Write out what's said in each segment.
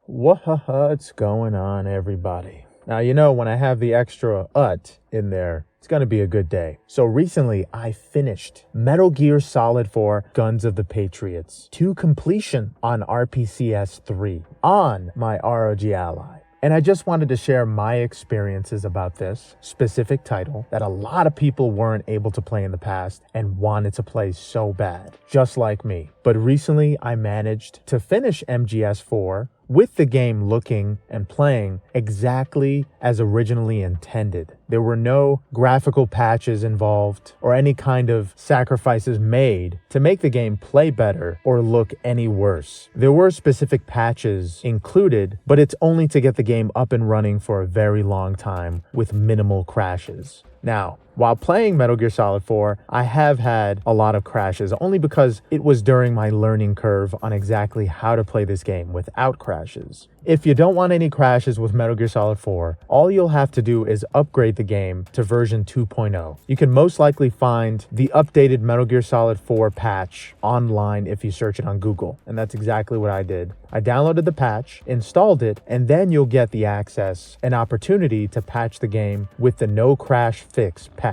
What's going on, everybody? Now, when I have the extra in there, it's going to be a good day. So recently, I finished Metal Gear Solid 4 Guns of the Patriots to completion on RPCS 3 on my ROG Ally. And I just wanted to share my experiences about this specific title that a lot of people weren't able to play in the past and wanted to play so bad, just like me. But recently, I managed to finish MGS4 with the game looking and playing exactly as originally intended. There were no graphical patches involved or any kind of sacrifices made to make the game play better or look any worse. There were specific patches included, but it's only to get the game up and running for a very long time with minimal crashes. Now, while playing Metal Gear Solid 4, I have had a lot of crashes, only because it was during my learning curve on exactly how to play this game without crashes. If you don't want any crashes with Metal Gear Solid 4, all you'll have to do is upgrade the game to version 2.0. You can most likely find the updated Metal Gear Solid 4 patch online if you search it on Google, and that's exactly what I did. I downloaded the patch, installed it, and then you'll get the access and opportunity to patch the game with the no crash fix patch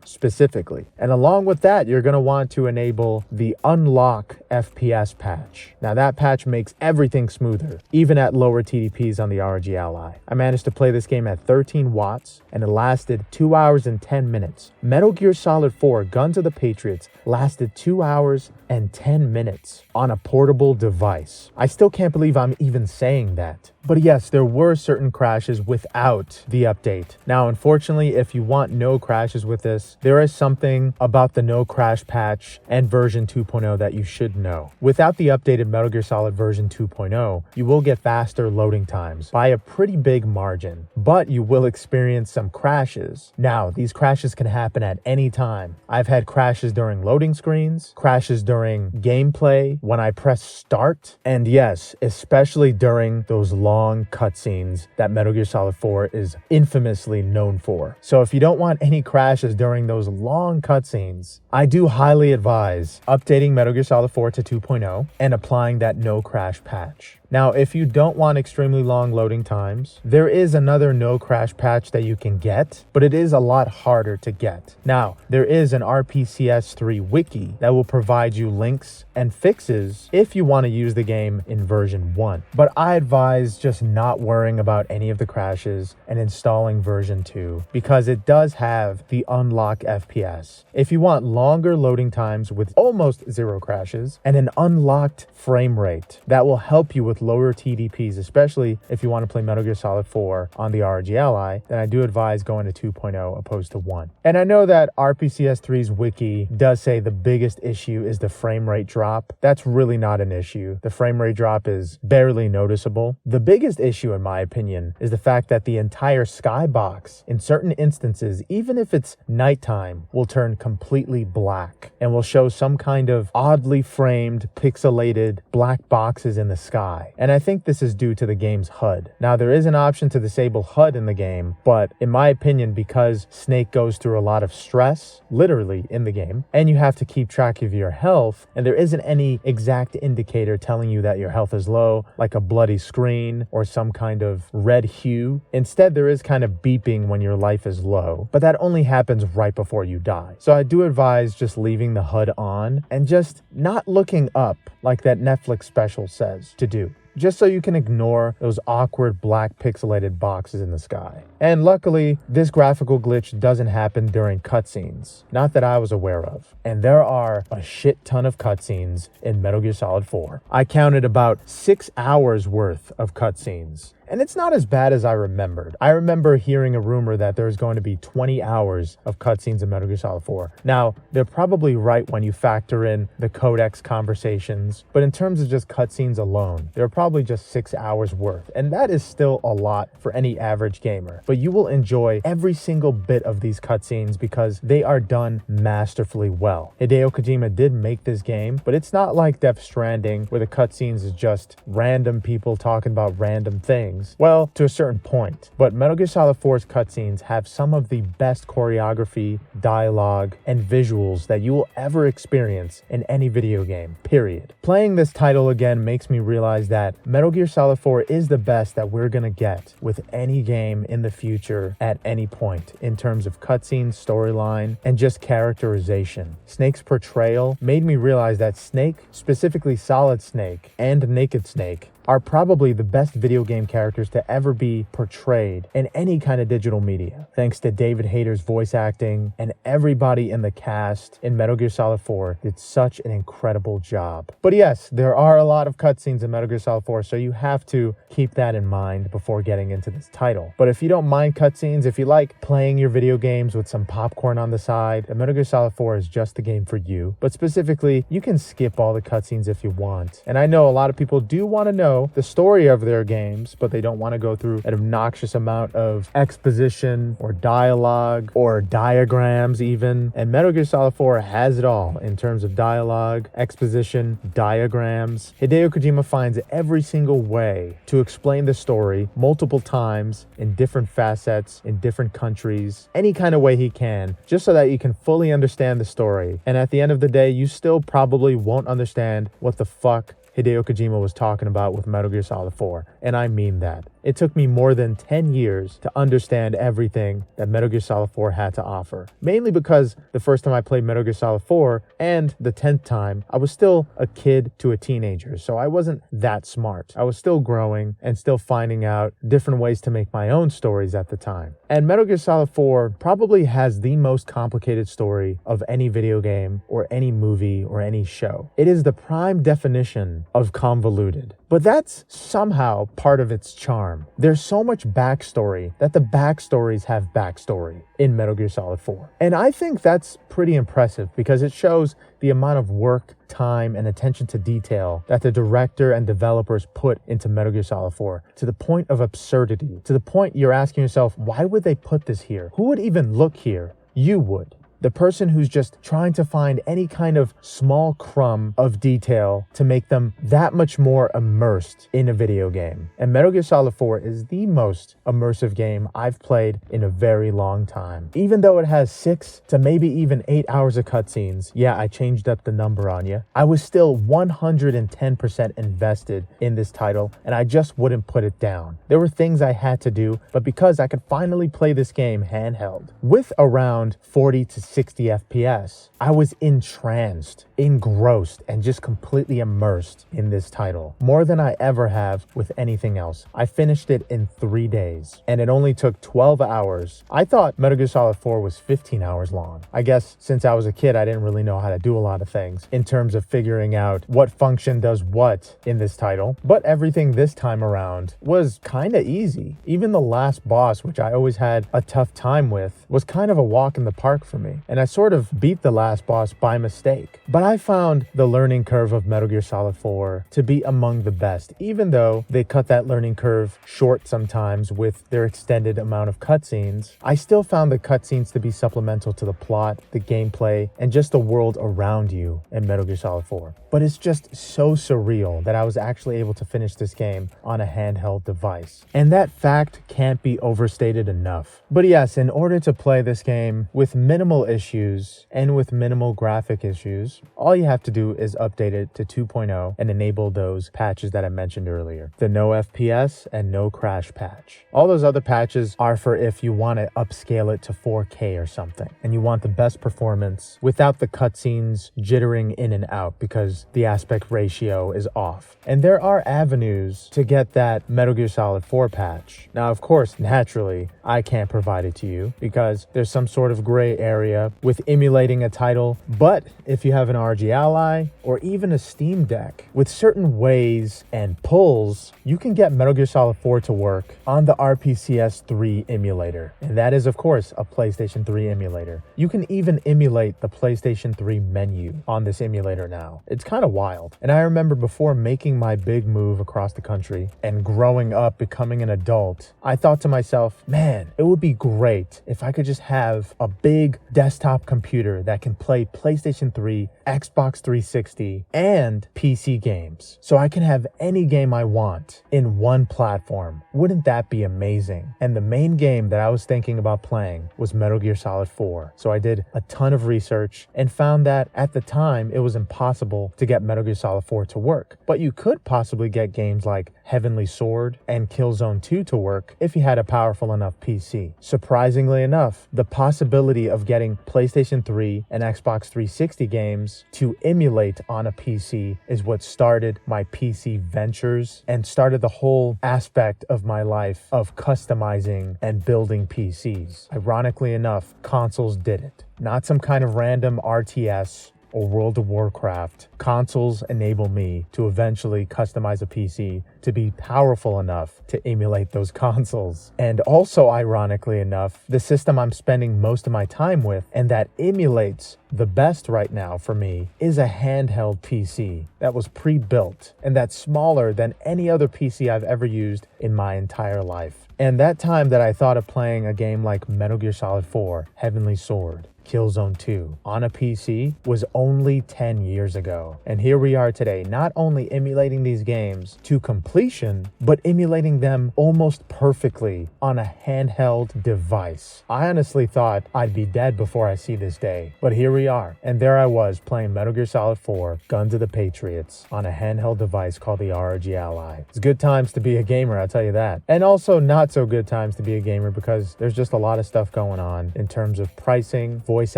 specifically. And along with that, you're going to want to enable the unlock FPS patch. Now that patch makes everything smoother, even at lower TDPs on the ROG Ally. I managed to play this game at 13 watts and it lasted 2 hours and 10 minutes. Metal Gear Solid 4 Guns of the Patriots lasted 2 hours and 10 minutes on a portable device. I still can't believe I'm even saying that. But yes, there were certain crashes without the update. Now, unfortunately, if you want no crashes with this, there is something about the no crash patch and version 2.0 that you should know. Without the updated Metal Gear Solid version 2.0, you will get faster loading times by a pretty big margin, but you will experience some crashes. Now, these crashes can happen at any time. I've had crashes during loading screens, crashes during gameplay, when I press start, and yes, especially during those long cutscenes that Metal Gear Solid 4 is infamously known for. So if you don't want any crashes during those long cutscenes, I do highly advise updating Metal Gear Solid 4 to 2.0 and applying that no crash patch. Now, if you don't want extremely long loading times, there is another no crash patch that you can get, but it is a lot harder to get. Now, there is an RPCS 3 wiki that will provide you links and fixes if you want to use the game in version 1. But I advise just not worrying about any of the crashes and installing version 2 because it does have the unlock FPS. If you want longer loading times with almost zero crashes and an unlocked frame rate, that will help you with lower TDPs, especially if you want to play Metal Gear Solid 4 on the ROG Ally, then I do advise going to 2.0 opposed to 1. And I know that RPCS 3's wiki does say the biggest issue is the frame rate drop. That's really not an issue. The frame rate drop is barely noticeable. The biggest issue, in my opinion, is the fact that the entire skybox, in certain instances, even if it's nighttime, will turn completely black and will show some kind of oddly framed, pixelated black boxes in the sky. And I think this is due to the game's HUD. Now, there is an option to disable HUD in the game, but in my opinion, because Snake goes through a lot of stress, literally in the game, and you have to keep track of your health, and there isn't any exact indicator telling you that your health is low, like a bloody screen or some kind of red hue. Instead, there is kind of beeping when your life is low, but that only happens right before you die. So I do advise just leaving the HUD on and just not looking up like that Netflix special says to do, just so you can ignore those awkward black pixelated boxes in the sky. And luckily, this graphical glitch doesn't happen during cutscenes, not that I was aware of. And there are a shit ton of cutscenes in Metal Gear Solid 4. I counted about 6 hours worth of cutscenes. And it's not as bad as I remembered. I remember hearing a rumor that there's going to be 20 hours of cutscenes in Metal Gear Solid 4. Now, they're probably right when you factor in the codex conversations, but in terms of just cutscenes alone, they're probably just 6 hours worth. And that is still a lot for any average gamer. But you will enjoy every single bit of these cutscenes because they are done masterfully well. Hideo Kojima did make this game, but it's not like Death Stranding where the cutscenes is just random people talking about random things. things. Well, to a certain point. But Metal Gear Solid 4's cutscenes have some of the best choreography, dialogue, and visuals that you will ever experience in any video game, period. Playing this title again makes me realize that Metal Gear Solid 4 is the best that we're gonna get with any game in the future at any point in terms of cutscenes, storyline, and just characterization. Snake's portrayal made me realize that Snake, specifically Solid Snake and Naked Snake, are probably the best video game characters to ever be portrayed in any kind of digital media. Thanks to David Hayter's voice acting, and everybody in the cast in Metal Gear Solid 4 did such an incredible job. But yes, there are a lot of cutscenes in Metal Gear Solid 4, so you have to keep that in mind before getting into this title. But if you don't mind cutscenes, if you like playing your video games with some popcorn on the side, then Metal Gear Solid 4 is just the game for you. But specifically, you can skip all the cutscenes if you want. And I know a lot of people do want to know the story of their games, but they don't want to go through an obnoxious amount of exposition or dialogue or diagrams even. And Metal Gear Solid 4 has it all in terms of dialogue, exposition, diagrams. Hideo Kojima finds every single way to explain the story multiple times in different facets, in different countries, any kind of way he can, just so that you can fully understand the story. And at the end of the day, you still probably won't understand what the fuck Hideo Kojima was talking about with Metal Gear Solid 4, and I mean that. It took me more than 10 years to understand everything that Metal Gear Solid 4 had to offer. Mainly because the first time I played Metal Gear Solid 4 and the 10th time, I was still a kid to a teenager, so I wasn't that smart. I was still growing and still finding out different ways to make my own stories at the time. And Metal Gear Solid 4 probably has the most complicated story of any video game or any movie or any show. It is the prime definition of convoluted. But that's somehow part of its charm. There's so much backstory that the backstories have backstory in Metal Gear Solid 4. And I think that's pretty impressive because it shows the amount of work, time, and attention to detail that the director and developers put into Metal Gear Solid 4, to the point of absurdity, to the point you're asking yourself, why would they put this here? Who would even look here? You would. The person who's just trying to find any kind of small crumb of detail to make them that much more immersed in a video game. And Metal Gear Solid 4 is the most immersive game I've played in a very long time. Even though it has 6 to maybe even 8 hours of cutscenes, yeah, I changed up the number on you, I was still 110% invested in this title, and I just wouldn't put it down. There were things I had to do, but because I could finally play this game handheld, with around 40 to 60 FPS, I was entranced, engrossed, and just completely immersed in this title. More than I ever have with anything else. I finished it in 3 days, and it only took 12 hours. I thought Metal Gear Solid 4 was 15 hours long. I guess since I was a kid, I didn't really know how to do a lot of things in terms of figuring out what function does what in this title. But everything this time around was kind of easy. Even the last boss, which I always had a tough time with, was kind of a walk in the park for me. And I sort of beat the last boss by mistake. But I found the learning curve of Metal Gear Solid 4 to be among the best, even though they cut that learning curve short sometimes with their extended amount of cutscenes. I still found the cutscenes to be supplemental to the plot, the gameplay, and just the world around you in Metal Gear Solid 4. But it's just so surreal that I was actually able to finish this game on a handheld device. And that fact can't be overstated enough. But yes, in order to play this game with minimal issues and with minimal graphic issues, all you have to do is update it to 2.0 and enable those patches that I mentioned earlier. The no FPS and no crash patch. All those other patches are for if you want to upscale it to 4K or something, and you want the best performance without the cutscenes jittering in and out because the aspect ratio is off. And there are avenues to get that Metal Gear Solid 4 patch. Now, of course, naturally, I can't provide it to you because there's some sort of gray area with emulating a title. But if you have an ROG Ally or even a Steam Deck, with certain ways and pulls, you can get Metal Gear Solid 4 to work on the RPCS 3 emulator. And that is, of course, a PlayStation 3 emulator. You can even emulate the PlayStation 3 menu on this emulator now. It's kind of wild. And I remember before making my big move across the country and growing up, becoming an adult, I thought to myself, man, it would be great if I could just have a big desktop computer that can play PlayStation 3, Xbox 360, and PC games. So I can have any game I want in one platform. Wouldn't that be amazing? And the main game that I was thinking about playing was Metal Gear Solid 4. So I did a ton of research and found that at the time it was impossible to get Metal Gear Solid 4 to work. But you could possibly get games like Heavenly Sword and Killzone 2 to work if you had a powerful enough PC. Surprisingly enough, the possibility of getting PlayStation 3 and Xbox 360 games to emulate on a PC is what started my PC ventures and started the whole aspect of my life of customizing and building PCs. Ironically enough, consoles did it. Not some kind of random RTS or World of Warcraft. Consoles enable me to eventually customize a PC to be powerful enough to emulate those consoles. And also, ironically enough, the system I'm spending most of my time with and that emulates the best right now for me is a handheld PC that was pre-built and that's smaller than any other PC I've ever used in my entire life. And that time that I thought of playing a game like Metal Gear Solid 4, Heavenly Sword, Killzone 2 on a PC was only 10 years ago. And here we are today, not only emulating these games to completion, but emulating them almost perfectly on a handheld device. I honestly thought I'd be dead before I see this day, but here we are. And there I was playing Metal Gear Solid 4, Guns of the Patriots on a handheld device called the ROG Ally. It's good times to be a gamer, I'll tell you that. And also not so good times to be a gamer because there's just a lot of stuff going on in terms of pricing, voice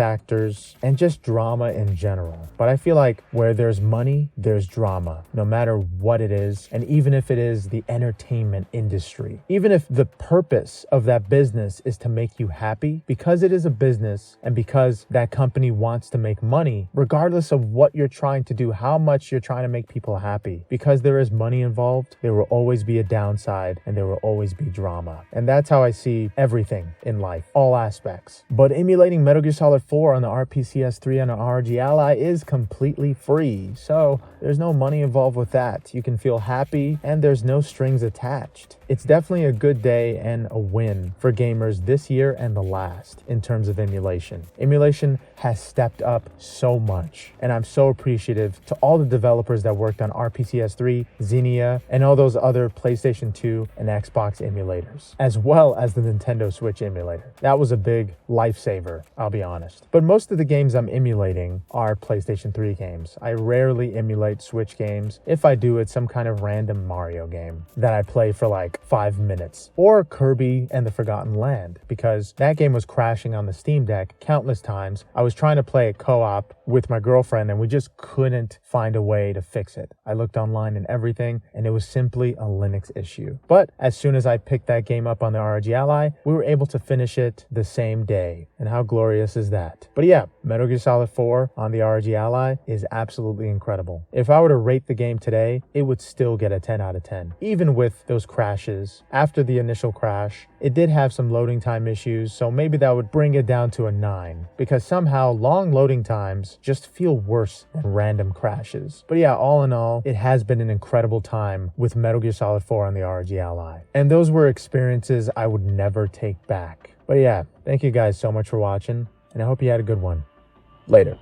actors, and just drama in general. But I feel like where there's money, there's drama, no matter what it is, and even if it is the entertainment industry. Even if the purpose of that business is to make you happy, because it is a business and because that company wants to make money, regardless of what you're trying to do, how much you're trying to make people happy, because there is money involved, there will always be a downside and there will always be drama. And that's how I see everything in life, all aspects. But emulating Metal Gear Solid 4 on the RPCS3 and the ROG Ally is completely free, so there's no money involved with that. You can feel happy and there's no strings attached. It's definitely a good day and a win for gamers this year and the last in terms of emulation. Emulation has stepped up so much, and I'm so appreciative to all the developers that worked on RPCS3, Xenia, and all those other PlayStation 2 and Xbox emulators, as well as the Nintendo Switch emulator. That was a big lifesaver, I'll be honest. But most of the games I'm emulating are PlayStation 3 games. I rarely emulate Switch games. If I do, it's some kind of random Mario game that I play for like 5 minutes, or Kirby and the Forgotten Land, because that game was crashing on the Steam Deck countless times. I was trying to play it co-op with my girlfriend and we just couldn't find a way to fix it. I looked online and everything, and it was simply a Linux issue. But as soon as I picked that game up on the ROG Ally, we were able to finish it the same day. And how glorious is that? But yeah, Metal Gear Solid 4 on the ROG Ally is absolutely incredible. If I were to rate the game today, it would still get a 10 out of 10, even with those crashes. After the initial crash, it did have some loading time issues, so maybe that would bring it down to a 9, because somehow long loading times just feel worse than random crashes. But yeah, all in all, it has been an incredible time with Metal Gear Solid 4 on the ROG Ally. And those were experiences I would never take back. But yeah, thank you guys so much for watching, and I hope you had a good one. Later.